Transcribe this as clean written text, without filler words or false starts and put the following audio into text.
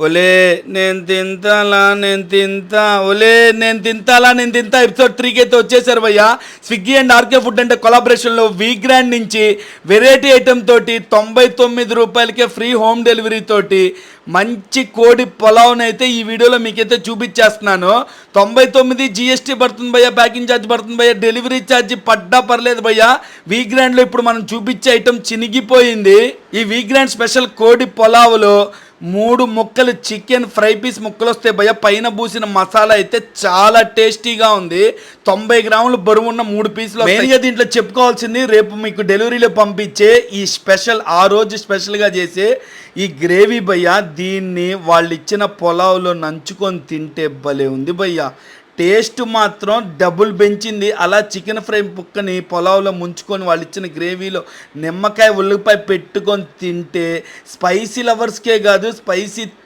ఒలే నేను తింటాలా నేను తింటా ఒలే నేను తింటాలా నేను తింటా ఎపిసోడ్ 3కి అయితే వచ్చేసారు భయ్యా. స్విగ్గీ అండ్ ఆర్కే ఫుడ్ అంటే కొలాబరేషన్లో వీ గ్రాండ్ నుంచి వెరైటీ ఐటెం తోటి 99 రూపాయలకే ఫ్రీ హోమ్ డెలివరీ తోటి మంచి కోడి పులావ్ని అయితే ఈ వీడియోలో మీకైతే చూపించేస్తున్నాను. 99 జిఎస్టీ పడుతుంది భయ్యా, ప్యాకింగ్ ఛార్జ్ పడుతుంది భయ్యా, డెలివరీ ఛార్జ్ పడ్డా పర్లేదు భయ్యా. వీ గ్రాండ్లో ఇప్పుడు మనం చూపించే ఐటెం చినిగిపోయింది. ఈ వీ గ్రాండ్ స్పెషల్ కోడి పులావ్లో 3 ముక్కలు చికెన్ ఫ్రై పీస్ ముక్కలు వస్తాయి భయ్య. పైన పూసిన మసాలా అయితే చాలా టేస్టీగా ఉంది. 90 గ్రాములు బరువు ఉన్న 3 పీసులు. మెయిన్గా దీంట్లో చెప్పుకోవాల్సింది, రేపు మీకు డెలివరీలో పంపించే ఈ స్పెషల్, ఆ రోజు స్పెషల్గా చేసే ఈ గ్రేవీ భయ్య. దీన్ని వాళ్ళు ఇచ్చిన పులావ్లో నంచుకొని తింటే భలే ఉంది భయ్య. టేస్ట్ మాత్రం డబుల్ పెంచింది. అలా చికెన్ ఫ్రై ముక్కని పొలావ్లో ముంచుకొని వాళ్ళు ఇచ్చిన గ్రేవీలో నిమ్మకాయ ఉల్లిపాయ పెట్టుకొని తింటే స్పైసీ లవర్స్కే కాదు, స్పైసీ